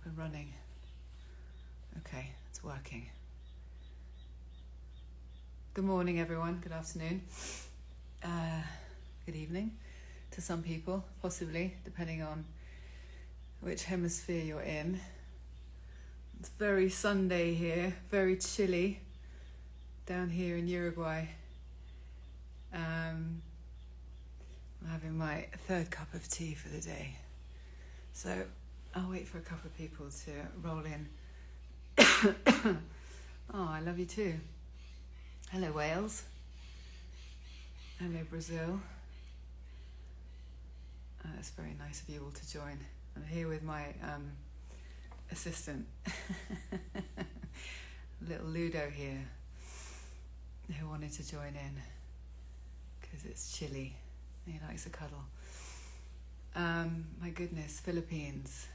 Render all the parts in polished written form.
We're running. Okay, it's working. Good morning, everyone. Good afternoon. Good evening to some people, possibly, depending on which hemisphere you're in. It's very Sunday here, very chilly down here in Uruguay. I'm having my third cup of tea for the day. So I'll wait for a couple of people to roll in. Oh, I love you too. Hello, Wales. Hello, Brazil. That's very nice of you all to join. I'm here with my assistant, little Ludo here, who wanted to join in because it's chilly. He likes a cuddle. My goodness, Philippines.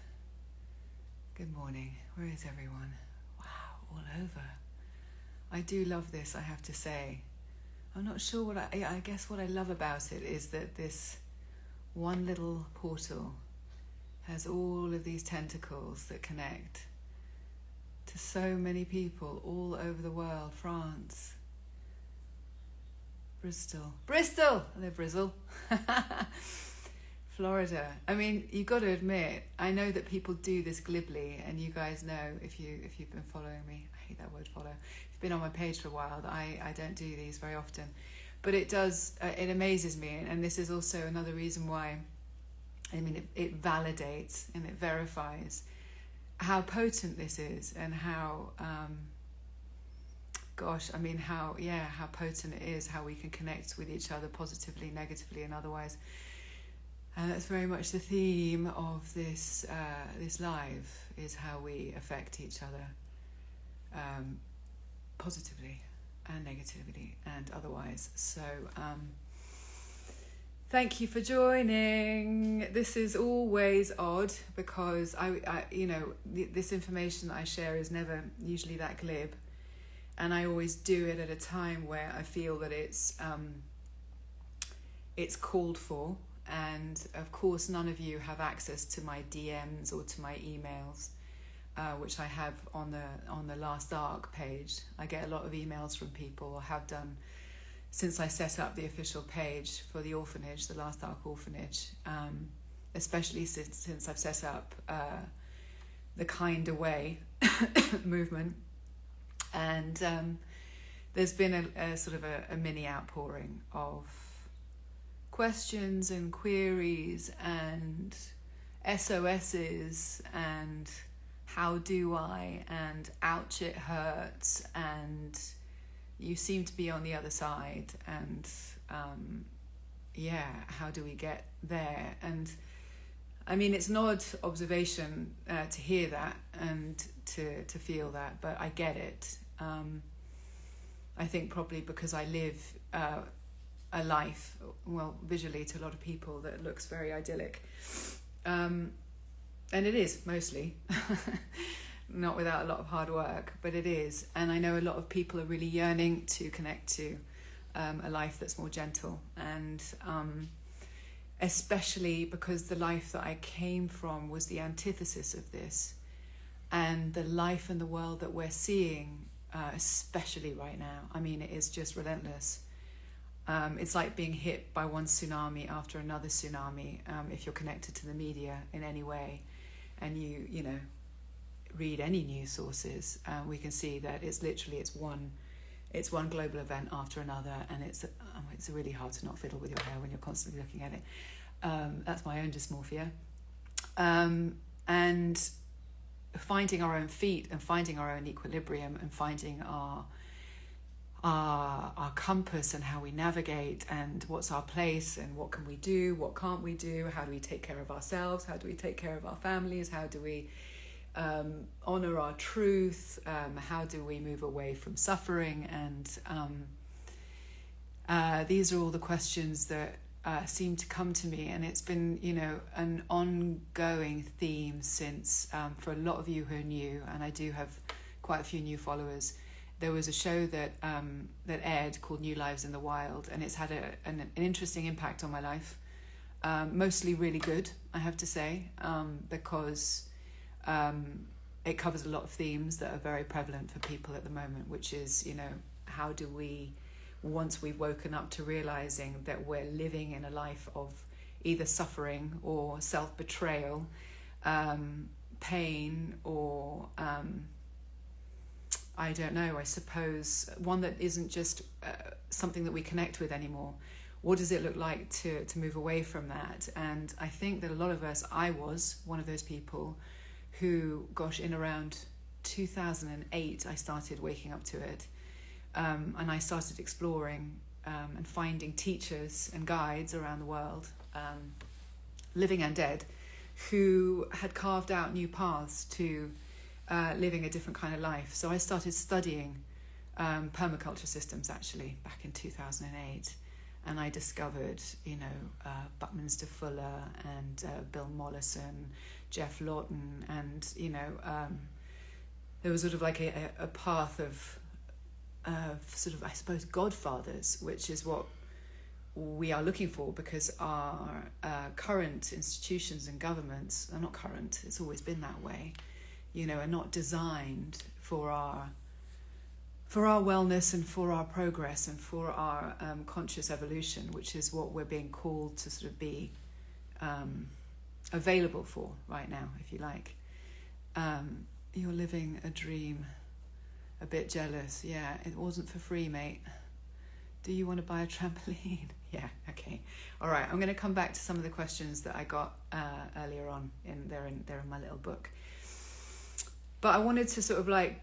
Good morning. Where is everyone? Wow, all over. I do love this, I have to say. I'm not sure what I guess what I love about it is that this one little portal has all of these tentacles that connect to so many people all over the world. France, Bristol, hello Bristol, Florida. I mean, you've got to admit, I know that people do this glibly, and you guys know if you've been following me. I hate that word follow. If you've been on my page for a while, that I don't do these very often, but it does. It amazes me, and this is also another reason why. I mean, it validates and it verifies how potent this is, and how how potent it is, how we can connect with each other positively, negatively, and otherwise. And that's very much the theme of this live, is how we affect each other positively and negatively and otherwise. So thank you for joining. This is always odd because this information that I share is never usually that glib, and I always do it at a time where I feel that it's called for. And of course, none of you have access to my DMs or to my emails, which I have on the Last Ark page. I get a lot of emails from people, or have done since I set up the official page for the orphanage, the Last Ark orphanage, especially since I've set up the Kind Away movement. And there's been a sort of a mini outpouring of questions and queries and SOSs and how do I, and ouch, it hurts, and you seem to be on the other side, and how do we get there? And I mean, it's an odd observation to hear that and to feel that, but I get it. I think probably because I live a life, well, visually to a lot of people, that looks very idyllic. And it is, mostly. Not without a lot of hard work, but it is. And I know a lot of people are really yearning to connect to a life that's more gentle. And especially because the life that I came from was the antithesis of this. And the life and the world that we're seeing, especially right now, I mean, it is just relentless. It's like being hit by one tsunami after another tsunami, if you're connected to the media in any way, and you read any news sources. We can see that it's one global event after another, and it's really hard to not fiddle with your hair when you're constantly looking at it. That's my own dysmorphia, and finding our own feet and finding our own equilibrium and finding our compass and how we navigate and what's our place and what can we do, what can't we do, how do we take care of ourselves, how do we take care of our families, how do we honor our truth, how do we move away from suffering, and these are all the questions that seem to come to me, and it's been an ongoing theme since for a lot of you who are new, and I do have quite a few new followers. There was a show that aired called New Lives in the Wild, and it's had an interesting impact on my life. Mostly really good, I have to say, because It covers a lot of themes that are very prevalent for people at the moment, which is, how do we, once we've woken up to realizing that we're living in a life of either suffering or self-betrayal, pain, or I don't know, I suppose one that isn't just something that we connect with anymore. What does it look like to move away from that? And I think that a lot of us, I was one of those people who, in around 2008, I started waking up to it. And I started exploring and finding teachers and guides around the world, living and dead, who had carved out new paths to living a different kind of life. So I started studying permaculture systems, actually, back in 2008. And I discovered, Buckminster Fuller and Bill Mollison, Jeff Lawton, and, there was sort of like a path of sort of, I suppose, godfathers, which is what we are looking for, because our current institutions and governments are not current, it's always been that way, are not designed for our wellness and for our progress and for our conscious evolution, which is what we're being called to sort of be available for right now, if you like. You're living a dream. A bit jealous. Yeah, it wasn't for free, mate. Do you want to buy a trampoline? Yeah, okay. All right, I'm going to come back to some of the questions that I got earlier on. They're in my little book. But I wanted to sort of like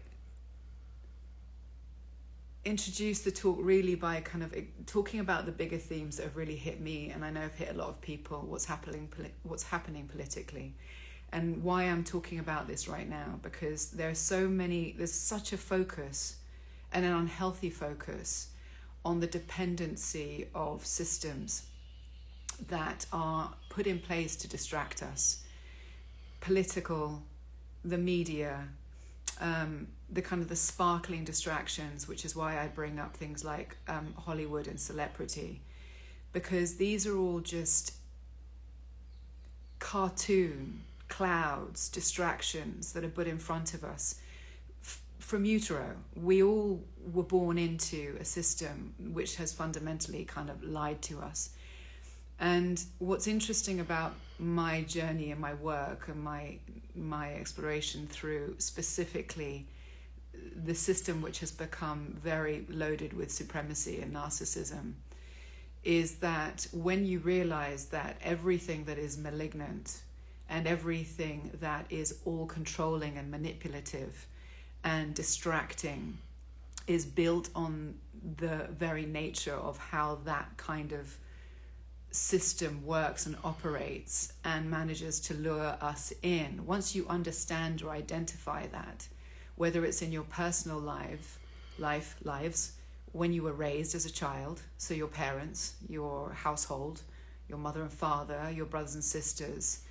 introduce the talk really by kind of talking about the bigger themes that have really hit me, and I know have hit a lot of people, what's happening politically. And why I'm talking about this right now, because there's such a focus, and an unhealthy focus, on the dependency of systems that are put in place to distract us. Political, the media, the kind of the sparkling distractions, which is why I bring up things like Hollywood and celebrity, because these are all just cartoon clouds, distractions that are put in front of us. From utero, we all were born into a system which has fundamentally kind of lied to us. And what's interesting about my journey and my work and my exploration through specifically the system which has become very loaded with supremacy and narcissism is that when you realize that everything that is malignant and everything that is all controlling and manipulative and distracting is built on the very nature of how that kind of system works and operates and manages to lure us in. Once you understand or identify that, whether it's in your personal lives, when you were raised as a child, so your parents, your household, your mother and father, your brothers and sisters,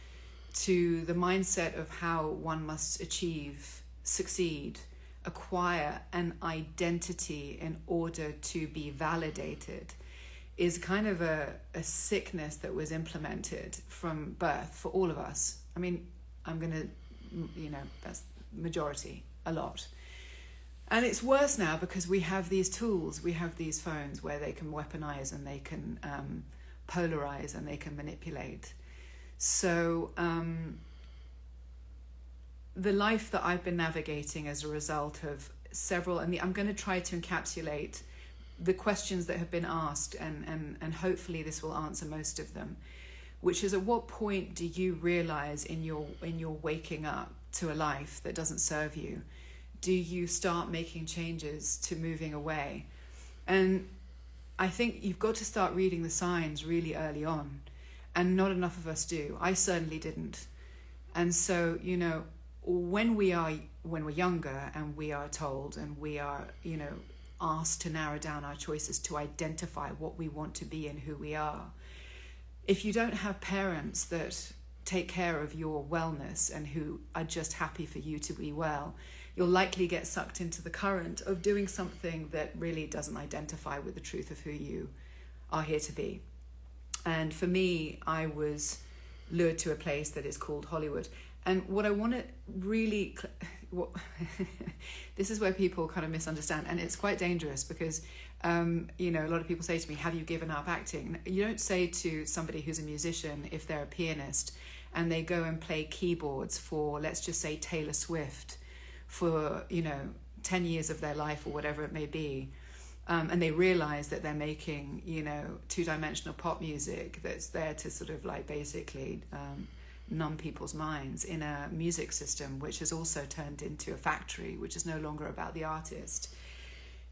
to the mindset of how one must achieve, succeed, acquire an identity in order to be validated, is kind of a sickness that was implemented from birth for all of us. I mean, I'm going to, that's majority, a lot. And it's worse now because we have these tools, we have these phones where they can weaponize and they can polarize and they can manipulate. So the life that I've been navigating as a result of several, and I'm going to try to encapsulate the questions that have been asked, and hopefully this will answer most of them, which is, at what point do you realize in your waking up to a life that doesn't serve you? Do you start making changes to moving away? And I think you've got to start reading the signs really early on. And not enough of us do. I certainly didn't. And so, when we're younger and we are told and we are, asked to narrow down our choices to identify what we want to be and who we are, if you don't have parents that take care of your wellness and who are just happy for you to be well, you'll likely get sucked into the current of doing something that really doesn't identify with the truth of who you are here to be. And for me, I was lured to a place that is called Hollywood. And what I want to really, this is where people kind of misunderstand, and it's quite dangerous because, you know, a lot of people say to me, have you given up acting? You don't say to somebody who's a musician, if they're a pianist, and they go and play keyboards for, let's just say, Taylor Swift for, you know, 10 years of their life or whatever it may be, and they realize that they're making, you know, two-dimensional pop music that's there to sort of like basically numb people's minds in a music system which has also turned into a factory, which is no longer about the artist.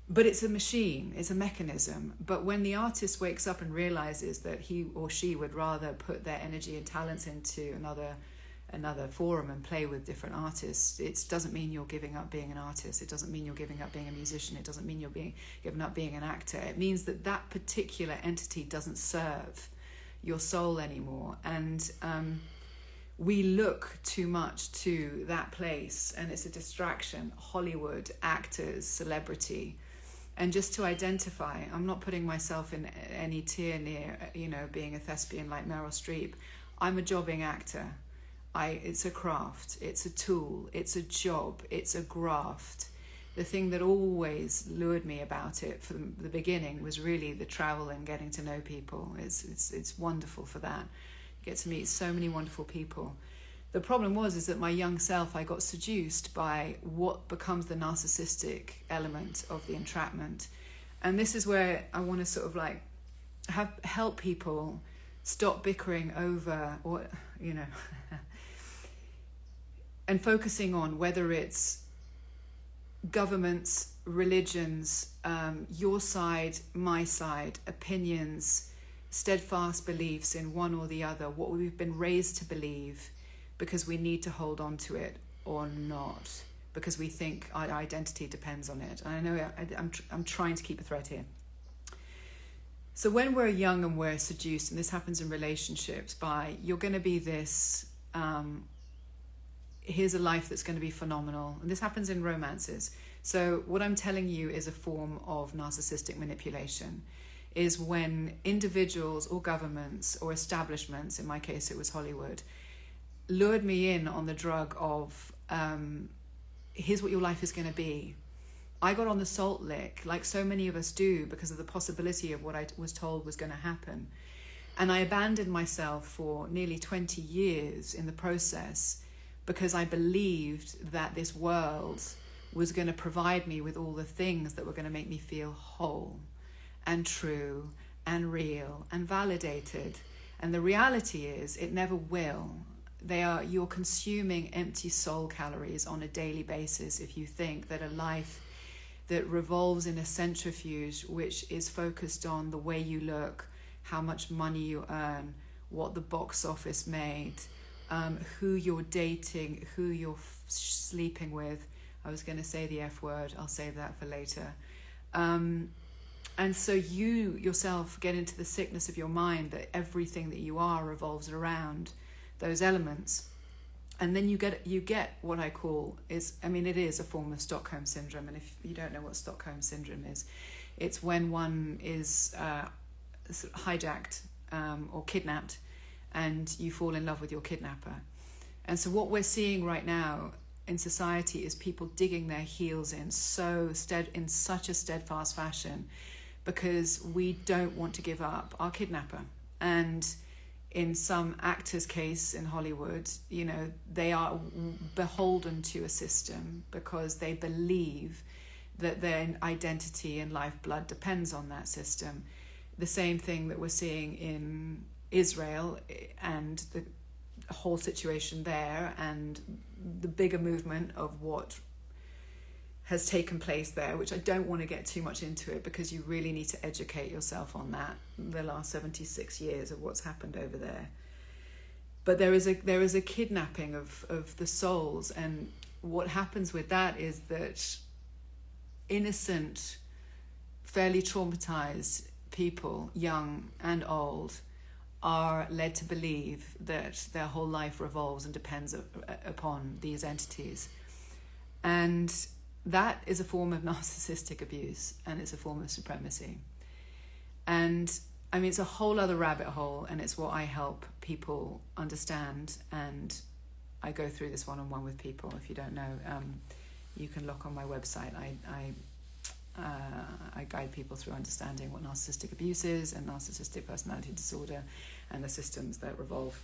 But it's a machine, it's a mechanism. But when the artist wakes up and realizes that he or she would rather put their energy and talents into another forum and play with different artists, it doesn't mean you're giving up being an artist. It doesn't mean you're giving up being a musician. It doesn't mean you're giving up being an actor. It means that that particular entity doesn't serve your soul anymore. And we look too much to that place, and it's a distraction. Hollywood, actors, celebrity. And just to identify, I'm not putting myself in any tier near, you know, being a thespian like Meryl Streep. I'm a jobbing actor. It's a craft, it's a tool, it's a job, it's a graft. The thing that always lured me about it from the beginning was really the travel and getting to know people. It's wonderful for that. You get to meet so many wonderful people. The problem is that my young self, I got seduced by what becomes the narcissistic element of the entrapment. And this is where I want to sort of like help people stop bickering over, or, you know, and focusing on whether it's governments, religions, your side, my side, opinions, steadfast beliefs in one or the other, what we've been raised to believe, because we need to hold on to it or not, because we think our identity depends on it. And I know I'm trying to keep a thread here. So when we're young and we're seduced, and this happens in relationships, by you're going to be this, here's a life that's going to be phenomenal. And this happens in romances. So what I'm telling you is a form of narcissistic manipulation, is when individuals or governments or establishments, in my case it was Hollywood, lured me in on the drug of, here's what your life is going to be. I got on the salt lick, like so many of us do, because of the possibility of what I was told was going to happen. And I abandoned myself for nearly 20 years in the process, because I believed that this world was going to provide me with all the things that were going to make me feel whole and true and real and validated. And the reality is, it never will. You're consuming empty soul calories on a daily basis if you think that a life that revolves in a centrifuge, which is focused on the way you look, how much money you earn, what the box office made, who you're dating, who you're sleeping with. I was going to say the F word, I'll save that for later. And so you yourself get into the sickness of your mind that everything that you are revolves around those elements. And then you get what I call it is a form of Stockholm syndrome. And if you don't know what Stockholm syndrome is, it's when one is hijacked or kidnapped, and you fall in love with your kidnapper. And so what we're seeing right now in society is people digging their heels in in such a steadfast fashion, because we don't want to give up our kidnapper. And in some actors' case in Hollywood, you know, they are beholden to a system because they believe that their identity and lifeblood depends on that system. The same thing that we're seeing in Israel and the whole situation there, and the bigger movement of what has taken place there, which I don't want to get too much into it, because you really need to educate yourself on that, the last 76 years of what's happened over there. But there is a kidnapping of the souls, and what happens with that is that innocent, fairly traumatized people, young and old, are led to believe that their whole life revolves and depends upon these entities. And that is a form of narcissistic abuse, and it's a form of supremacy. And I mean, it's a whole other rabbit hole, and it's what I help people understand and I go through this one-on-one with people. If you don't know, you can look on my website. I guide people through understanding what narcissistic abuse is and narcissistic personality disorder and the systems that revolve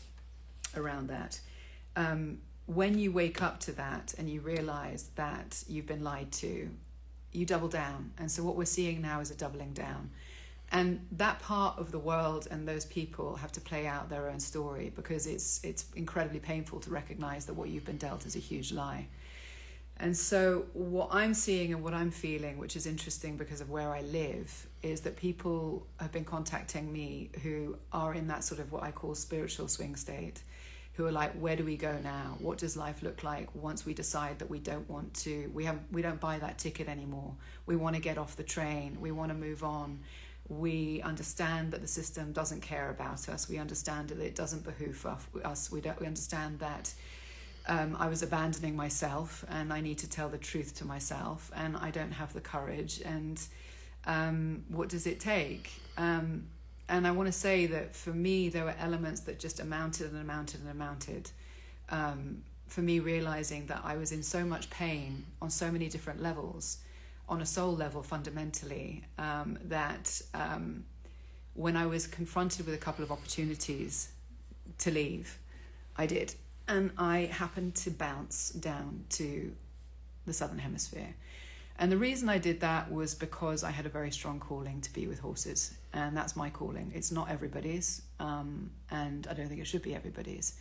around that. When you wake up to that and you realize that you've been lied to, you double down. And so what we're seeing now is a doubling down. And that part of the world and those people have to play out their own story, because it's incredibly painful to recognize that what you've been dealt is a huge lie. And so what I'm seeing and what I'm feeling, which is interesting because of where I live, is that people have been contacting me who are in that sort of what I call spiritual swing state, who are like, where do we go now? What does life look like once we decide that we don't want to, we don't buy that ticket anymore. We want to get off the train. We want to move on. We understand that the system doesn't care about us. We understand that it doesn't behoove us. We understand that I was abandoning myself, and I need to tell the truth to myself, and I don't have the courage. And what does it take? And I want to say that for me, there were elements that just amounted and amounted and amounted. For me, realizing that I was in so much pain on so many different levels, on a soul level fundamentally, that when I was confronted with a couple of opportunities to leave, I did. And I happened to bounce down to the Southern Hemisphere. And the reason I did that was because I had a very strong calling to be with horses. And that's my calling. It's not everybody's, and I don't think it should be everybody's.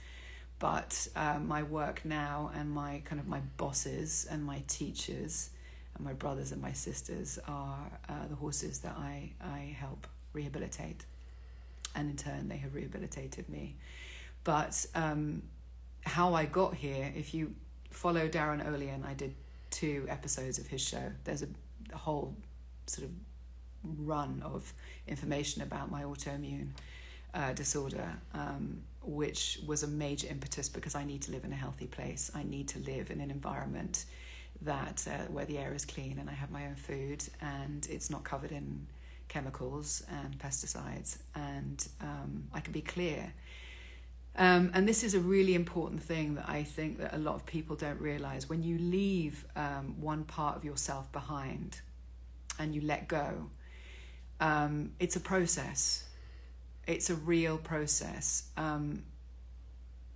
But my work now and my bosses and my teachers and my brothers and my sisters are the horses that I help rehabilitate. And in turn, they have rehabilitated me. But how I got here, if you follow Darren Olean, I did 2 episodes of his show. There's a whole sort of run of information about my autoimmune disorder, which was a major impetus because I need to live in a healthy place. I need to live in an environment that where the air is clean and I have my own food and it's not covered in chemicals and pesticides, and I can be clear. And this is a really important thing that I think that a lot of people don't realize. When you leave one part of yourself behind and you let go, it's a process. It's a real process.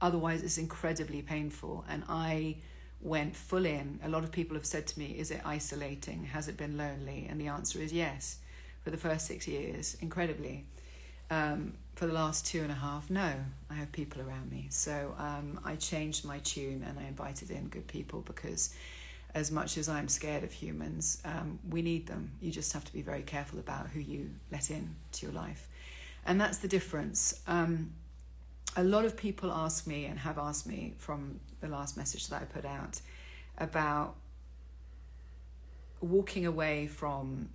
Otherwise, it's incredibly painful. And I went full in. A lot of people have said to me, is it isolating? Has it been lonely? And the answer is yes. For the first 6 years, incredibly. For the last 2.5, no, I have people around me. So I changed my tune and I invited in good people, because as much as I'm scared of humans, we need them. You just have to be very careful about who you let in to your life. And that's the difference. A lot of people ask me and have asked me from the last message that I put out about walking away from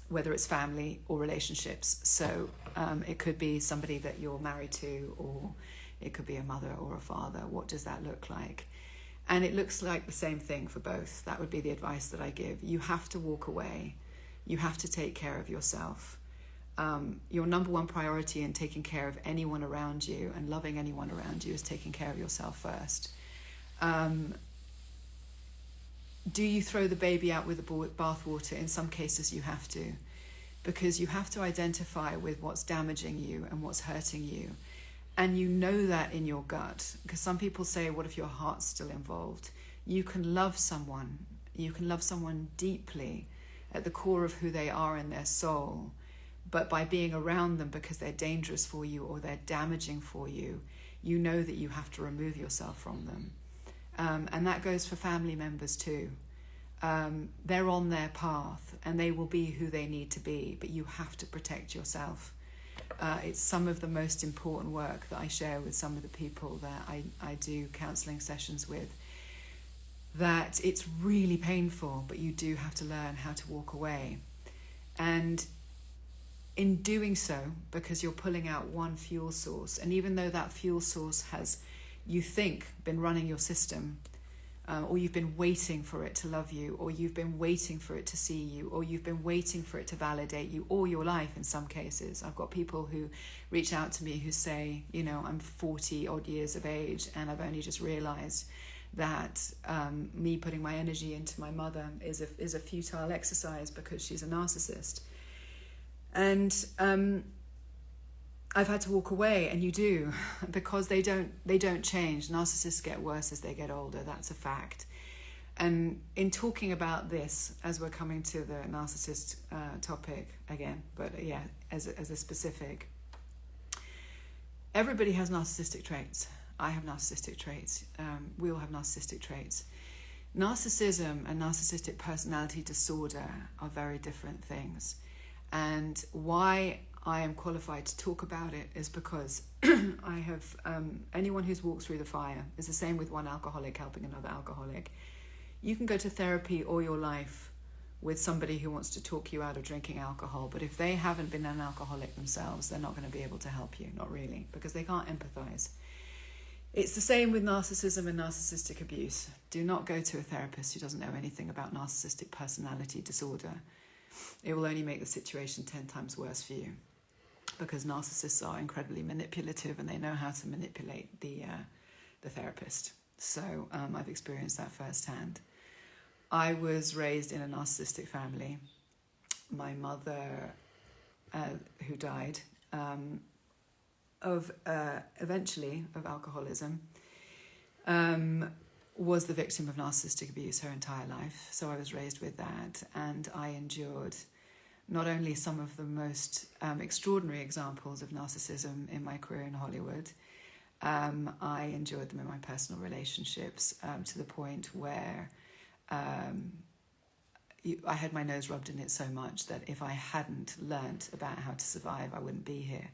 whether it's family or relationships. So it could be somebody that you're married to, or it could be a mother or a father. What does that look like? And it looks like the same thing for both. That would be the advice that I give. You have to walk away. You have to take care of yourself. Your number one priority in taking care of anyone around you and loving anyone around you is taking care of yourself first. Do you throw the baby out with the bathwater? In some cases you have to, because you have to identify with what's damaging you and what's hurting you. And you know that in your gut, because some people say, what if your heart's still involved? You can love someone. You can love someone deeply at the core of who they are in their soul. But by being around them because they're dangerous for you or they're damaging for you, you know that you have to remove yourself from them. And that goes for family members too. They're on their path and they will be who they need to be, but you have to protect yourself. It's some of the most important work that I share with some of the people that I do counselling sessions with, that it's really painful, but you do have to learn how to walk away. And in doing so, because you're pulling out one fuel source, and even though that fuel source has, you think, been running your system, or you've been waiting for it to love you, or you've been waiting for it to see you, or you've been waiting for it to validate you all your life in some cases. I've got people who reach out to me who say, you know, I'm 40 odd years of age and I've only just realized that me putting my energy into my mother is a futile exercise because she's a narcissist. And I've had to walk away, and you do, because they don't change. Narcissists get worse as they get older. That's a fact. And in talking about this, as we're coming to the narcissist topic again, but yeah, as a specific, everybody has narcissistic traits. I have narcissistic traits. We all have narcissistic traits. Narcissism and narcissistic personality disorder are very different things. And why I am qualified to talk about it is because I have, anyone who's walked through the fire is the same with one alcoholic helping another alcoholic. You can go to therapy all your life with somebody who wants to talk you out of drinking alcohol, but if they haven't been an alcoholic themselves, they're not going to be able to help you, not really, because they can't empathize. It's the same with narcissism and narcissistic abuse. Do not go to a therapist who doesn't know anything about narcissistic personality disorder. It will only make the situation 10 times worse for you, because narcissists are incredibly manipulative and they know how to manipulate the therapist. So I've experienced that firsthand. I was raised in a narcissistic family. My mother, who died eventually of alcoholism, was the victim of narcissistic abuse her entire life. So I was raised with that, and I endured not only some of the most extraordinary examples of narcissism in my career in Hollywood, I endured them in my personal relationships to the point where I had my nose rubbed in it so much that if I hadn't learnt about how to survive, I wouldn't be here.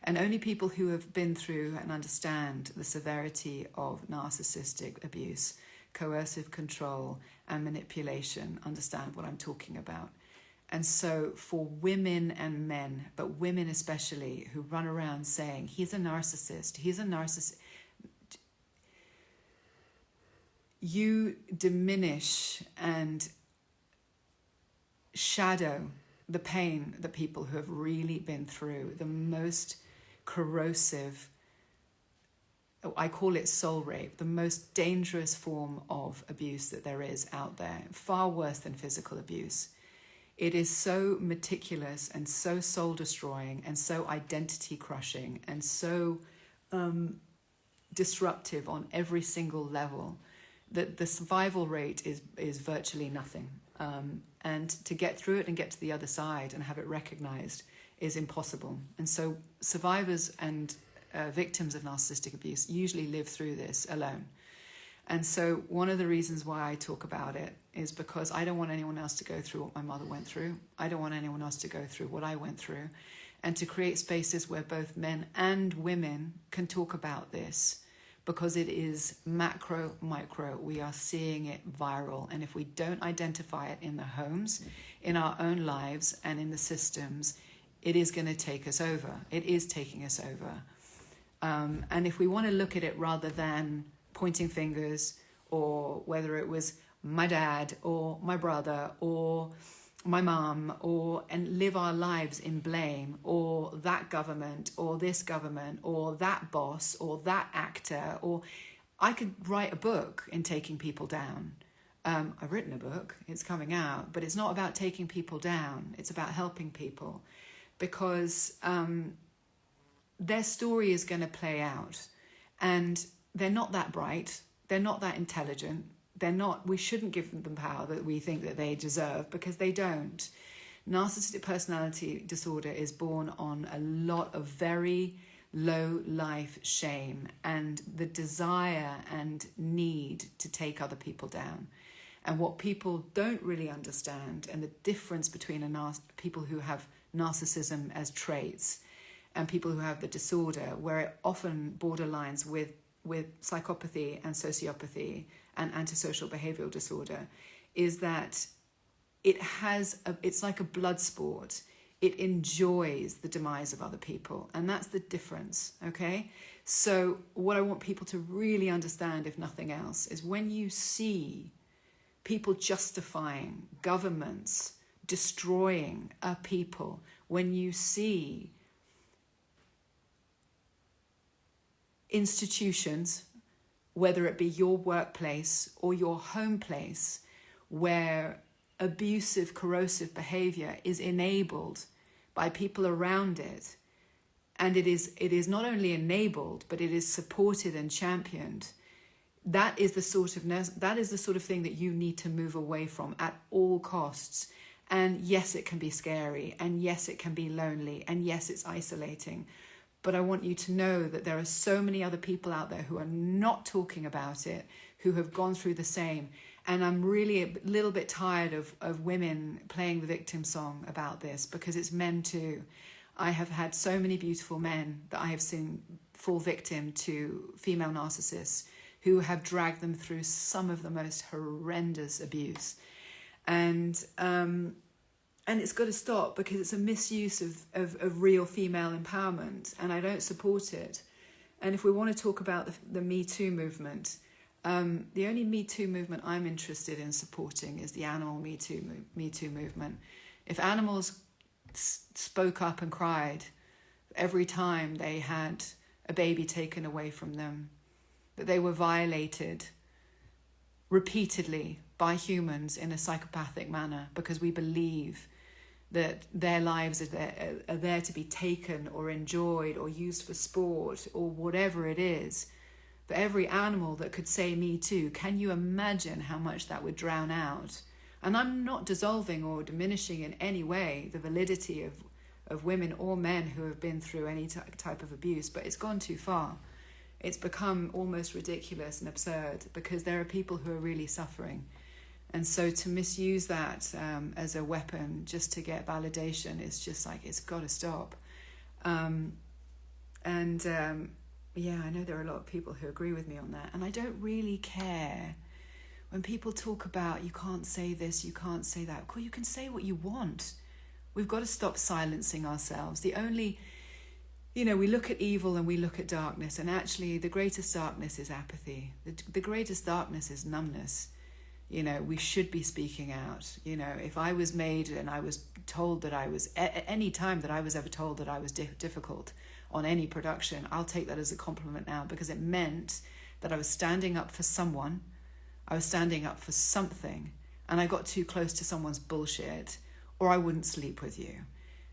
And only people who have been through and understand the severity of narcissistic abuse, coercive control, and manipulation understand what I'm talking about. And so for women and men, but women especially, who run around saying, he's a narcissist, you diminish and shadow the pain that people who have really been through the most corrosive, I call it soul rape, the most dangerous form of abuse that there is out there, far worse than physical abuse. It is so meticulous and so soul-destroying and so identity-crushing and so disruptive on every single level that the survival rate is virtually nothing. And to get through it and get to the other side and have it recognized is impossible. And so survivors and victims of narcissistic abuse usually live through this alone. And so one of the reasons why I talk about it is because I don't want anyone else to go through what my mother went through. I don't want anyone else to go through what I went through. And to create spaces where both men and women can talk about this, because it is macro, micro. We are seeing it viral. And if we don't identify it in the homes, in our own lives, and in the systems, it is going to take us over. It is taking us over. And if we want to look at it rather than pointing fingers, or whether it was my dad or my brother or my mom, and live our lives in blame, or that government or this government or that boss or that actor, or I could write a book in taking people down. I've written a book, it's coming out, but it's not about taking people down. It's about helping people, because their story is going to play out, and they're not that bright, they're not that intelligent, we shouldn't give them the power that we think that they deserve, because they don't. Narcissistic personality disorder is born on a lot of very low life shame and the desire and need to take other people down. And what people don't really understand, and the difference between people who have narcissism as traits and people who have the disorder, where it often borderlines with psychopathy and sociopathy and antisocial behavioral disorder, is that it's like a blood sport. It enjoys the demise of other people, and that's the difference, okay? So what I want people to really understand, if nothing else, is when you see people justifying governments destroying a people, when you see institutions, whether it be your workplace or your home place, where abusive, corrosive behavior is enabled by people around it, and it is not only enabled, but it is supported and championed, that is the sort of thing that you need to move away from at all costs. And yes, it can be scary, and yes, it can be lonely, and yes, it's isolating. But I want you to know that there are so many other people out there who are not talking about it, who have gone through the same. And I'm really a little bit tired of women playing the victim song about this, because it's men too. I have had so many beautiful men that I have seen fall victim to female narcissists who have dragged them through some of the most horrendous abuse. And it's got to stop, because it's a misuse of real female empowerment, and I don't support it. And if we want to talk about the Me Too movement, the only Me Too movement I'm interested in supporting is the animal Me Too movement. If animals spoke up and cried every time they had a baby taken away from them, that they were violated repeatedly by humans in a psychopathic manner, because we believe that their lives are there to be taken or enjoyed or used for sport or whatever it is. For every animal that could say me too, can you imagine how much that would drown out? And I'm not dissolving or diminishing in any way the validity of women or men who have been through any type of abuse, but it's gone too far. It's become almost ridiculous and absurd, because there are people who are really suffering. And so to misuse that as a weapon just to get validation is just like, it's got to stop. Yeah, I know there are a lot of people who agree with me on that. And I don't really care when people talk about, you can't say this, you can't say that. Well, you can say what you want. We've got to stop silencing ourselves. We look at evil and we look at darkness, and actually the greatest darkness is apathy. The greatest darkness is numbness. We should be speaking out. If I was made and I was told that I was, any time that I was ever told that I was difficult on any production, I'll take that as a compliment now, because it meant that I was standing up for someone, I was standing up for something, and I got too close to someone's bullshit, or I wouldn't sleep with you.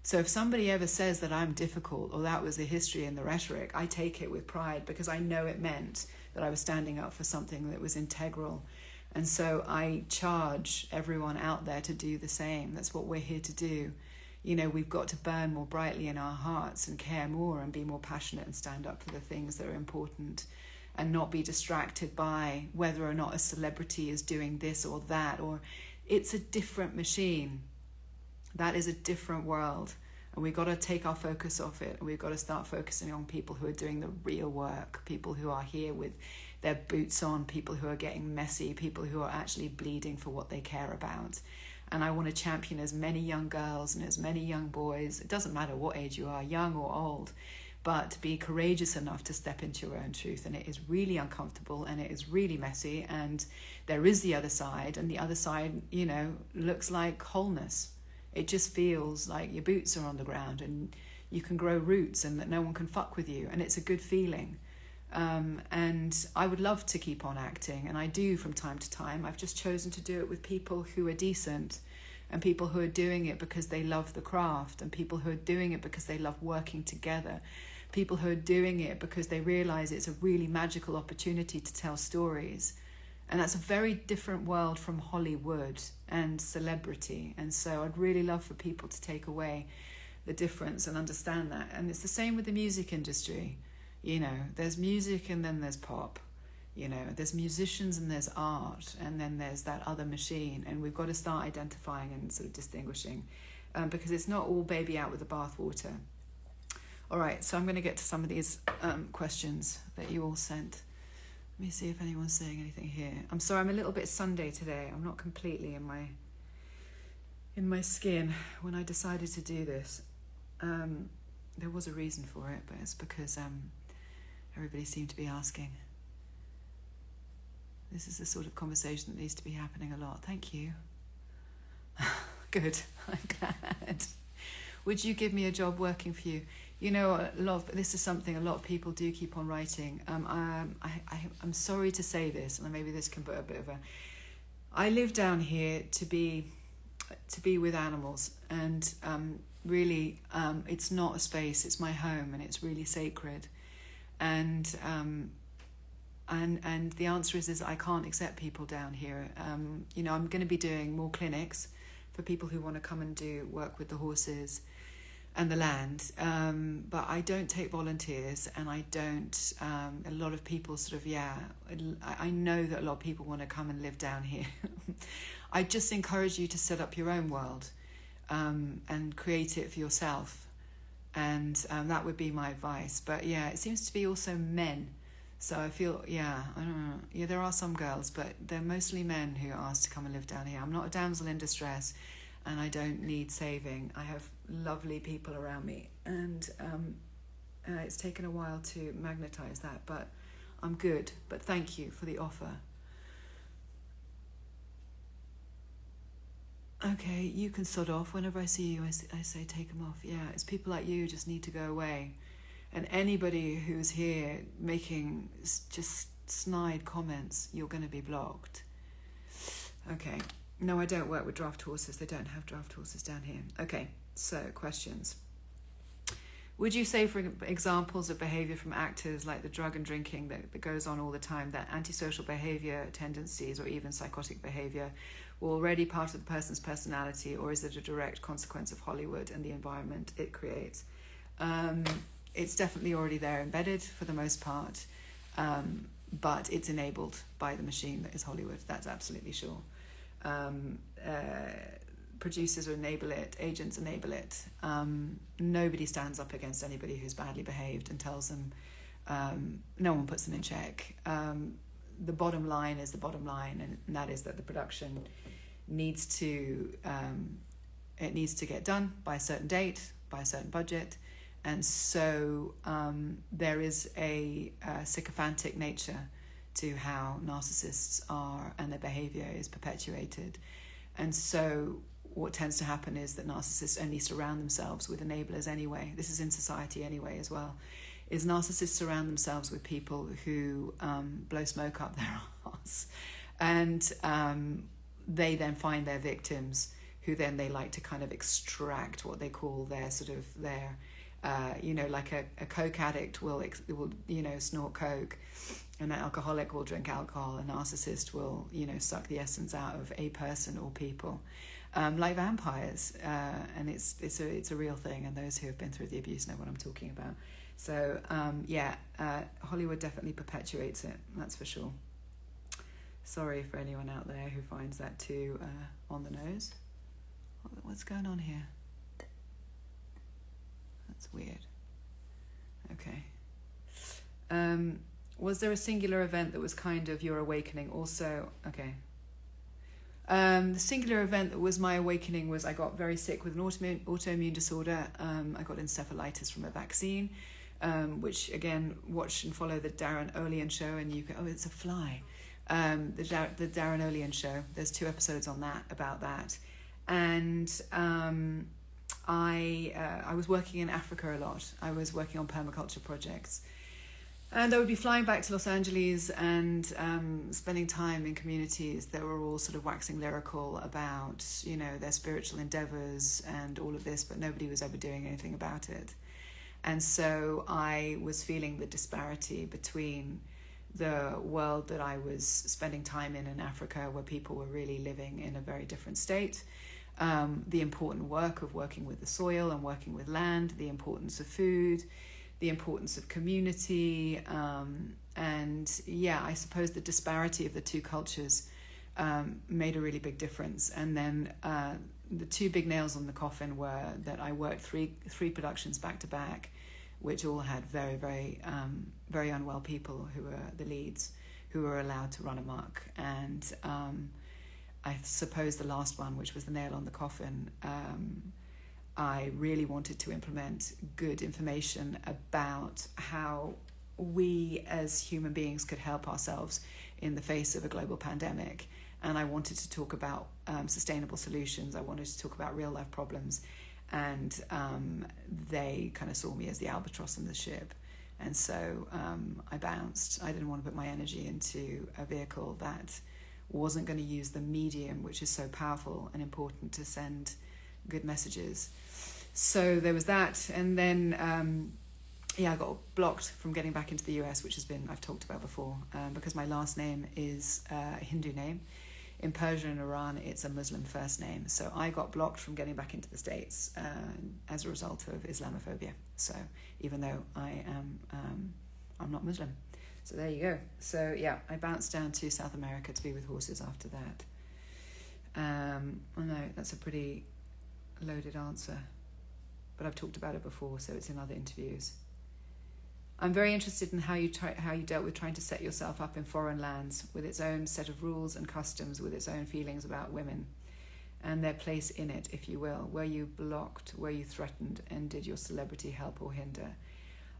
So if somebody ever says that I'm difficult, or that was the history and the rhetoric, I take it with pride, because I know it meant that I was standing up for something that was integral. And so I charge everyone out there to do the same. That's what we're here to do. We've got to burn more brightly in our hearts and care more and be more passionate and stand up for the things that are important, and not be distracted by whether or not a celebrity is doing this or that, or it's a different machine. That is a different world, and we've got to take our focus off it, and we've got to start focusing on people who are doing the real work, people who are here with their boots on, people who are getting messy, people who are actually bleeding for what they care about. And I want to champion as many young girls and as many young boys, it doesn't matter what age you are, young or old, but to be courageous enough to step into your own truth. And it is really uncomfortable, and it is really messy, and there is the other side, and the other side, looks like wholeness. It just feels like your boots are on the ground and you can grow roots and that no one can fuck with you, and it's a good feeling. And I would love to keep on acting, and I do from time to time. I've just chosen to do it with people who are decent, and people who are doing it because they love the craft, and people who are doing it because they love working together, people who are doing it because they realize it's a really magical opportunity to tell stories. And that's a very different world from Hollywood and celebrity. And so I'd really love for people to take away the difference and understand that. And it's the same with the music industry. There's music and then there's pop. There's musicians and there's art, and then there's that other machine. And we've got to start identifying and sort of distinguishing, because it's not all baby out with the bathwater. All right, so I'm going to get to some of these questions that you all sent. Let me see if anyone's saying anything here. I'm sorry, I'm a little bit Sunday today. I'm not completely in my skin when I decided to do this. There was a reason for it, but it's because Everybody seemed to be asking. This is the sort of conversation that needs to be happening a lot. Thank you. Good. I'm glad. Would you give me a job working for you? You know, this is something a lot of people do keep on writing. I'm sorry to say this, and maybe this can put a bit of a... I live down here to be with animals, and really, it's not a space. It's my home, and it's really sacred. And the answer is I can't accept people down here. You know, I'm going to be doing more clinics for people who want to come and do work with the horses and the land, but I don't take volunteers, and I don't, a lot of people sort of, I know that a lot of people want to come and live down here. I just encourage you to set up your own world, and create it for yourself, and that would be my advice. But yeah, it seems to be also men, so I feel, I don't know, there are some girls, but they're mostly men who are asked to come and live down here. I'm not a damsel in distress, and I don't need saving. I have lovely people around me, and it's taken a while to magnetize that, but I'm good. But thank you for the offer. Okay, you can sod off. Whenever I see you, I say take them off. Yeah, it's people like you just need to go away. And anybody who's here making just snide comments, you're going to be blocked. Okay. No, I don't work with draft horses. They don't have draft horses down here. Okay, so questions. Would you say, for examples of behaviour from actors, like the drug and drinking that goes on all the time, that antisocial behaviour tendencies or even psychotic behaviour were already part of the person's personality, or is it a direct consequence of Hollywood and the environment it creates? It's definitely already there, embedded for the most part, but it's enabled by the machine that is Hollywood. That's absolutely sure. Producers enable it, agents enable it. Nobody stands up against anybody who's badly behaved and tells them, no one puts them in check. The bottom line is the bottom line, and that is that the production needs to get done by a certain date, by a certain budget, and so there is a sycophantic nature to how narcissists are, and their behavior is perpetuated. And so what tends to happen is that narcissists only surround themselves with enablers anyway. This is in society anyway as well. Is narcissists surround themselves with people who blow smoke up their arse, and they then find their victims, who then they like to kind of extract what they call their sort of their like a coke addict will snort coke, an alcoholic will drink alcohol, a narcissist will suck the essence out of a person or people, like vampires, and it's a real thing, and those who have been through the abuse know what I'm talking about. So Hollywood definitely perpetuates it, that's for sure. Sorry for anyone out there who finds that too on the nose. What's going on here? That's weird. Okay. Was there a singular event that was kind of your awakening? Also, okay. The singular event that was my awakening was I got very sick with an autoimmune disorder. I got encephalitis from a vaccine, which again, watch and follow the Darren Olean show, and you go, oh, it's a fly. The Darren Olean show. There's 2 episodes on that about that, and I was working in Africa a lot. I was working on permaculture projects. And I would be flying back to Los Angeles and spending time in communities that were all sort of waxing lyrical about, their spiritual endeavors and all of this, but nobody was ever doing anything about it. And so I was feeling the disparity between the world that I was spending time in Africa, where people were really living in a very different state, the important work of working with the soil and working with land, the importance of food, the importance of community, I suppose the disparity of the 2 cultures made a really big difference. And then the 2 big nails on the coffin were that I worked three productions back to back, which all had very, very, very unwell people who were the leads, who were allowed to run amok. And I suppose the last one, which was the nail on the coffin, I really wanted to implement good information about how we as human beings could help ourselves in the face of a global pandemic. And I wanted to talk about sustainable solutions. I wanted to talk about real life problems. And they kind of saw me as the albatross in the ship. And so I bounced. I didn't want to put my energy into a vehicle that wasn't going to use the medium, which is so powerful and important to send good messages. So there was that. And then, I got blocked from getting back into the US, which I've talked about before, because my last name is a Hindu name. In Persia and Iran, it's a Muslim first name. So I got blocked from getting back into the States as a result of Islamophobia. So even though I'm not Muslim. So there you go. So yeah, I bounced down to South America to be with horses after that. I know that's a pretty loaded answer, but I've talked about it before, so it's in other interviews. I'm very interested in how you dealt with trying to set yourself up in foreign lands with its own set of rules and customs, with its own feelings about women and their place in it, if you will. Were you blocked? Were you threatened? And did your celebrity help or hinder?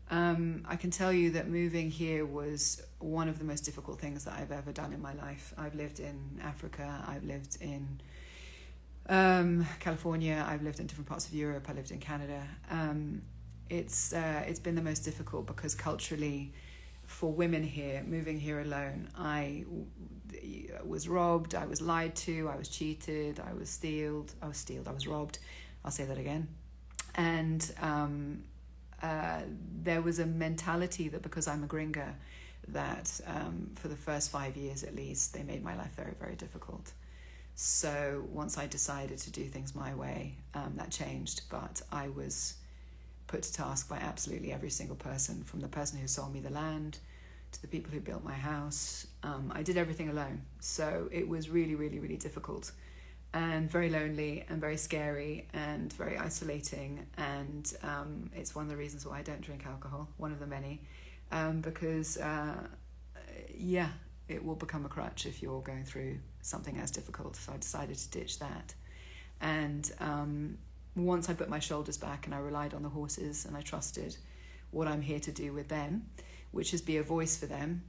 I can tell you that moving here was one of the most difficult things that I've ever done in my life. I've lived in Africa. I've lived in California. I've lived in different parts of Europe. I lived in Canada. It's been the most difficult because culturally, for women here, moving here alone, I was robbed, I was lied to, I was cheated, I was robbed. I'll say that again. And there was a mentality that because I'm a gringa, that for the first 5 years at least, they made my life very, very difficult. So once I decided to do things my way, that changed, but I was put to task by absolutely every single person, from the person who sold me the land to the people who built my house. I did everything alone. So it was really, really, really difficult and very lonely and very scary and very isolating. And it's one of the reasons why I don't drink alcohol, one of the many, because, it will become a crutch if you're going through something as difficult. So I decided to ditch that. And once I put my shoulders back and I relied on the horses and I trusted what I'm here to do with them, which is be a voice for them,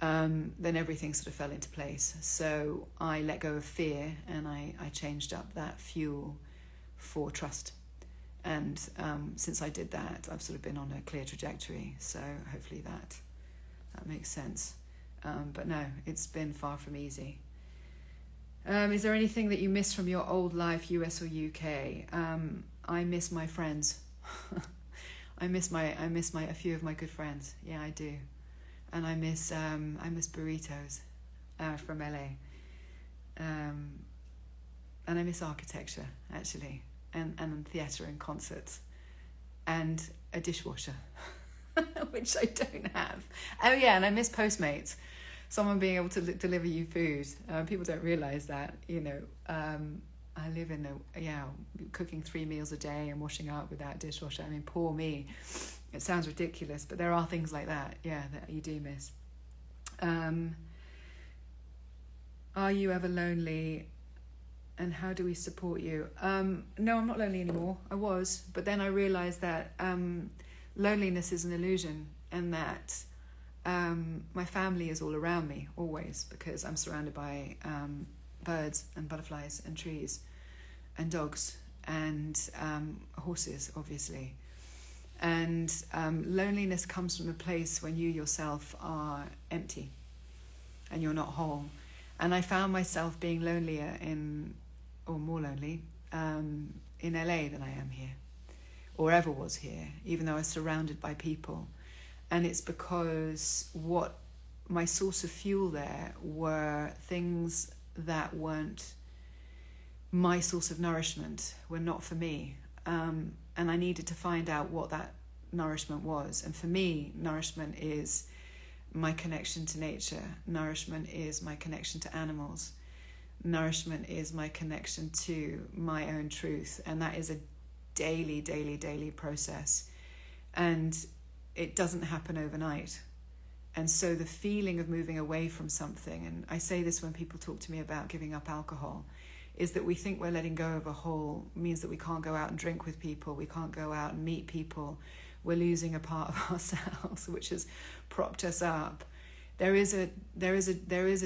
then everything sort of fell into place. So I let go of fear and I changed up that fuel for trust. And since I did that, I've sort of been on a clear trajectory. So hopefully that makes sense. But no, it's been far from easy. Is there anything that you miss from your old life, US or UK? I miss my friends. I miss a few of my good friends. Yeah, I do. And I miss burritos from LA. And I miss architecture, actually, and theatre and concerts, and a dishwasher, which I don't have. Oh yeah, and I miss Postmates. Someone being able to deliver you food. People don't realise that, I live in cooking 3 meals a day and washing up without dishwasher. I mean, poor me. It sounds ridiculous, but there are things like that, that you do miss. Are you ever lonely? And how do we support you? No, I'm not lonely anymore. I was, but then I realised that loneliness is an illusion, and that my family is all around me always, because I'm surrounded by birds and butterflies and trees and dogs and horses, obviously. And loneliness comes from a place when you yourself are empty and you're not whole. And I found myself being more lonely in LA than I am here, or ever was here, even though I was surrounded by people. And it's because what my source of fuel there were things that weren't my source of nourishment, were not for me. And I needed to find out what that nourishment was. And for me, nourishment is my connection to nature. Nourishment is my connection to animals. Nourishment is my connection to my own truth. And that is a daily process. And it doesn't happen overnight. And so the feeling of moving away from something, and I say this when people talk to me about giving up alcohol, is that we think we're letting go of a whole means that we can't go out and drink with people, we can't go out and meet people, we're losing a part of ourselves, which has propped us up. There is a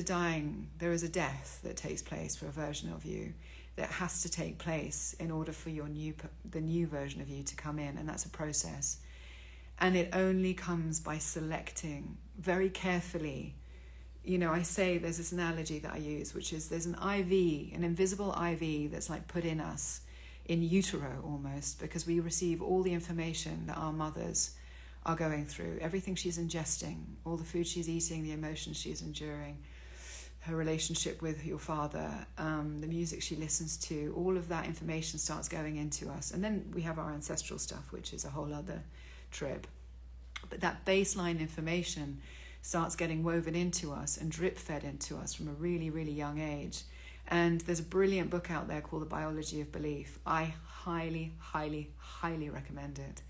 death that takes place for a version of you that has to take place in order for the new version of you to come in, and that's a process. And it only comes by selecting very carefully. I say there's this analogy that I use, which is there's an IV, an invisible IV that's like put in us in utero almost, because we receive all the information that our mothers are going through, everything she's ingesting, all the food she's eating, the emotions she's enduring, her relationship with your father, the music she listens to, all of that information starts going into us. And then we have our ancestral stuff, which is a whole other trip. But that baseline information starts getting woven into us and drip fed into us from a really, really young age. And there's a brilliant book out there called The Biology of Belief. I highly, highly, highly recommend it.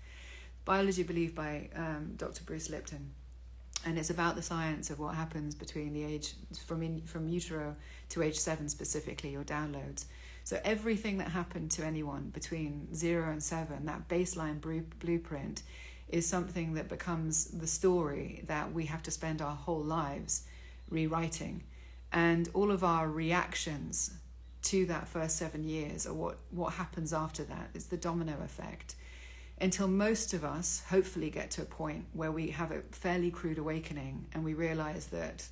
Biology of Belief by Dr. Bruce Lipton. And it's about the science of what happens between the age, from utero to age 7 specifically, your downloads. So everything that happened to anyone between 0 and 7, that baseline blueprint, is something that becomes the story that we have to spend our whole lives rewriting. And all of our reactions to that first 7 years are what happens after that. It's the domino effect. Until most of us hopefully get to a point where we have a fairly crude awakening and we realize that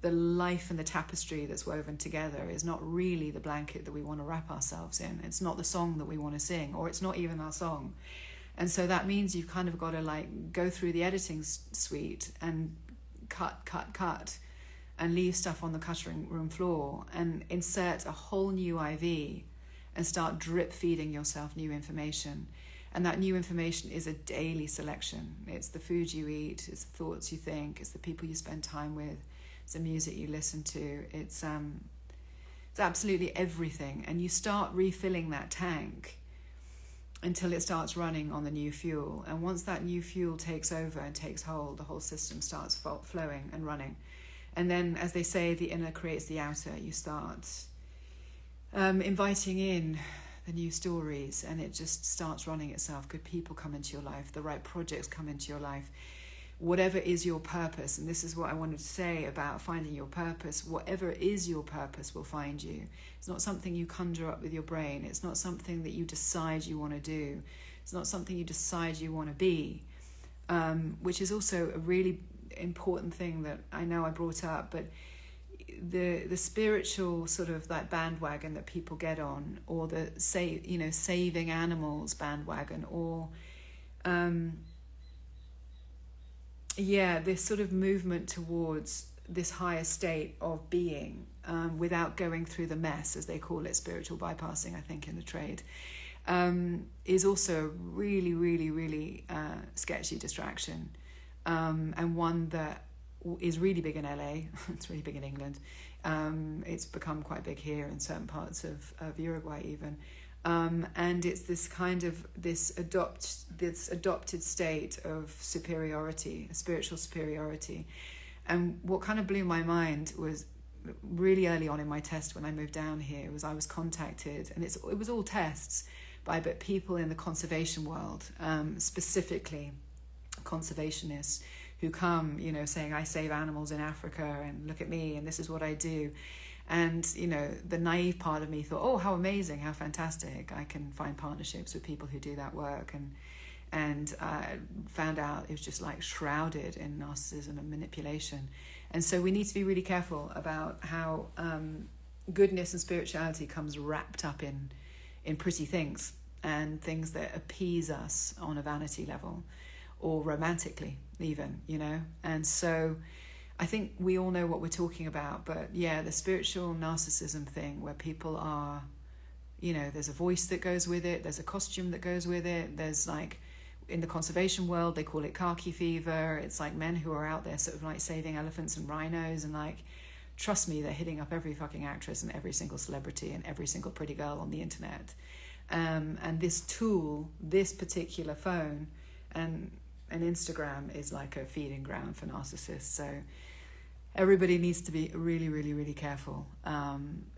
the life and the tapestry that's woven together is not really the blanket that we want to wrap ourselves in. It's not the song that we want to sing, or it's not even our song. And so that means you've kind of got to go through the editing suite and cut and leave stuff on the cutting room floor and insert a whole new IV and start drip feeding yourself new information. And that new information is a daily selection. It's the food you eat, it's the thoughts you think, it's the people you spend time with, it's the music you listen to, it's absolutely everything. And you start refilling that tank until it starts running on the new fuel. And once that new fuel takes over and takes hold, the whole system starts flowing and running. And then, as they say, the inner creates the outer. You start inviting in the new stories, and it just starts running itself. Good people come into your life, the right projects come into your life. Whatever is your purpose, and this is what I wanted to say about finding your purpose, whatever is your purpose will find you. It's not something you conjure up with your brain. It's not something that you decide you want to do. It's not something you decide you want to be, which is also a really important thing that I know I brought up, but the spiritual sort of that bandwagon that people get on, or the saving animals bandwagon, or this sort of movement towards this higher state of being without going through the mess, as they call it, spiritual bypassing, I think, in the trade, is also a really, really, really sketchy distraction, and one that is really big in LA. It's really big in England. It's become quite big here in certain parts of Uruguay even. And it's this kind of this adopted state of superiority, spiritual superiority. And what kind of blew my mind was really early on in my test when I moved down here was I was contacted, and it was all tests by people in the conservation world, specifically conservationists, who come, saying, I save animals in Africa, and look at me, and this is what I do. And, the naive part of me thought, oh, how amazing, how fantastic. I can find partnerships with people who do that work. And found out it was just shrouded in narcissism and manipulation. And so we need to be really careful about how goodness and spirituality comes wrapped up in pretty things and things that appease us on a vanity level, or romantically even, And so I think we all know what we're talking about, but the spiritual narcissism thing where people are, there's a voice that goes with it, there's a costume that goes with it, there's in the conservation world, they call it khaki fever. It's men who are out there sort of saving elephants and rhinos, and trust me, they're hitting up every fucking actress and every single celebrity and every single pretty girl on the internet. And this tool, this particular phone, and Instagram is like a feeding ground for narcissists. So everybody needs to be really, really, really careful.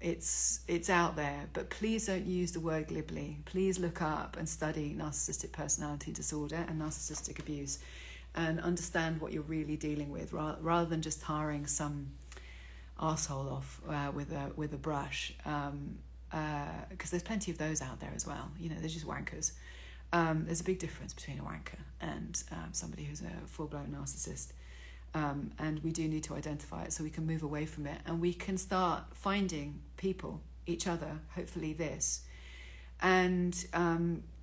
It's out there, but please don't use the word glibly. Please look up and study narcissistic personality disorder and narcissistic abuse, and understand what you're really dealing with, rather than just hiring some arsehole off with a brush. Because there's plenty of those out there as well. You know, they're just wankers. There's a big difference between a wanker and somebody who's a full-blown narcissist. And we do need to identify it so we can move away from it, and we can start finding people, each other, hopefully this. And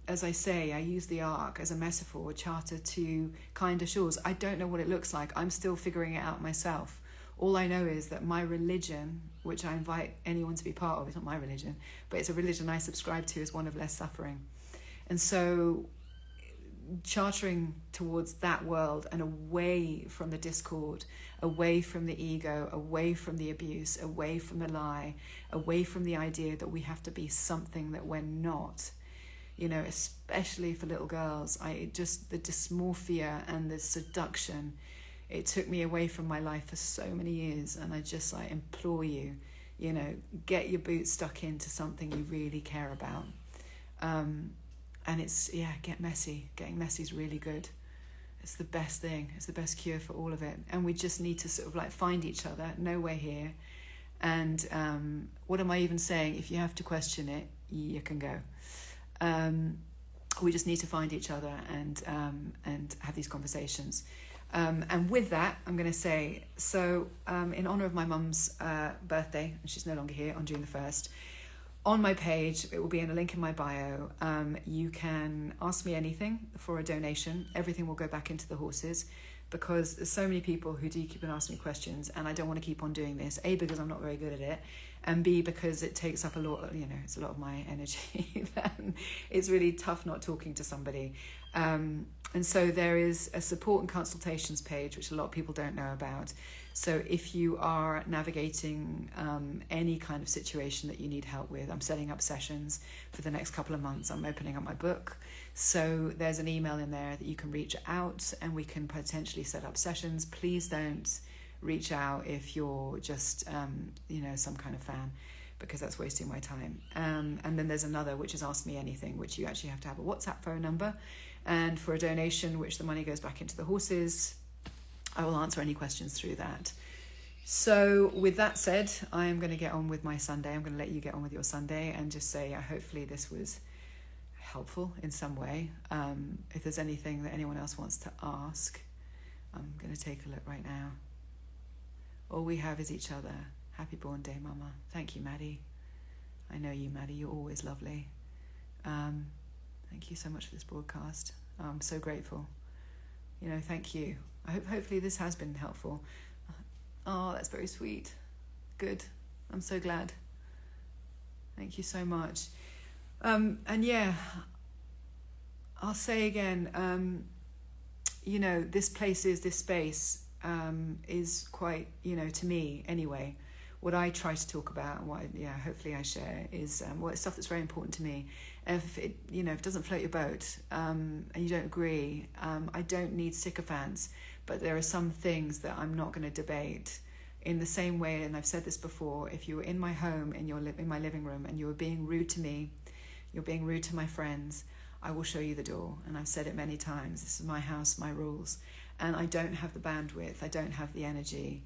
as I say, I use the ark as a metaphor, a charter to kinder shores. I don't know what it looks like. I'm still figuring it out myself. All I know is that my religion, which I invite anyone to be part of, it's not my religion, but it's a religion I subscribe to, is one of less suffering. And so chartering towards that world and away from the discord, away from the ego, away from the abuse, away from the lie, away from the idea that we have to be something that we're not. You know, especially for little girls, the dysmorphia and the seduction, it took me away from my life for so many years. And I just implore you, you know, get your boots stuck into something you really care about. And it's, get messy. Getting messy is really good. It's the best thing. It's the best cure for all of it. And we just need to sort of find each other, know we're here. And what am I even saying? If you have to question it, you can go. We just need to find each other and have these conversations. And with that, I'm going to say, so in honour of my mum's birthday, and she's no longer here, on June the 1st, on my page, it will be in a link in my bio. You can ask me anything for a donation. Everything will go back into the horses, because there's so many people who do keep on asking me questions, and I don't want to keep on doing this. A, because I'm not very good at it, and B, because it takes up a lot, it's a lot of my energy. Then it's really tough not talking to somebody. And so there is a support and consultations page, which a lot of people don't know about. So if you are navigating any kind of situation that you need help with, I'm setting up sessions for the next couple of months. I'm opening up my book. So there's an email in there that you can reach out, and we can potentially set up sessions. Please don't reach out if you're just, some kind of fan, because that's wasting my time. And then there's another, which is Ask Me Anything, which you actually have to have a WhatsApp phone number. And for a donation, which the money goes back into the horses, I will answer any questions through that. So with that said, I am going to get on with my Sunday. I'm going to let you get on with your Sunday and just say, hopefully this was helpful in some way. If there's anything that anyone else wants to ask, I'm going to take a look right now. All we have is each other. Happy born day, Mama. Thank you, Maddie. I know you, Maddie. You're always lovely. Thank you so much for this broadcast. I'm so grateful. Thank you. Hopefully this has been helpful. Oh, that's very sweet. Good. I'm so glad. Thank you so much. And I'll say again, this space is quite, to me anyway, what I try to talk about and what hopefully I share is stuff that's very important to me. And if it doesn't float your boat and you don't agree, I don't need sycophants, but there are some things that I'm not going to debate. In the same way, and I've said this before, if you were in my home, in my living room, and you were being rude to me, you're being rude to my friends, I will show you the door. And I've said it many times. This is my house, my rules. And I don't have the bandwidth. I don't have the energy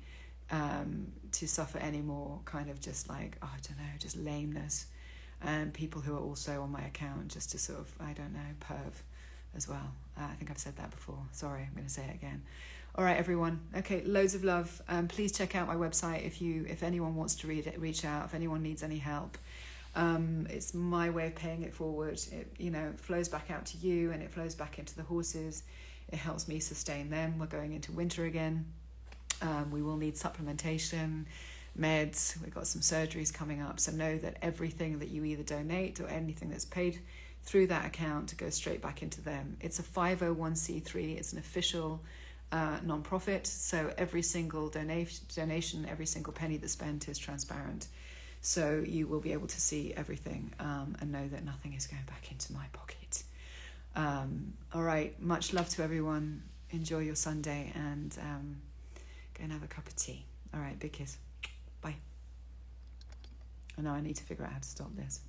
to suffer any more kind of just just lameness. And people who are also on my account just to sort of, perv as well. I think I've said that before. Sorry, I'm going to say it again. All right, everyone. Okay, loads of love. Please check out my website if anyone wants to read it, reach out, if anyone needs any help. It's my way of paying it forward. It flows back out to you, and it flows back into the horses. It helps me sustain them. We're going into winter again. We will need supplementation, meds. We've got some surgeries coming up. So know that everything that you either donate or anything that's paid through that account goes straight back into them. It's a 501c3. It's an official non-profit. So every single donation, every single penny that's spent is transparent. So you will be able to see everything and know that nothing is going back into my pocket. All right, much love to everyone. Enjoy your Sunday and go and have a cup of tea. All right, big kiss. Bye. And now I need to figure out how to stop this.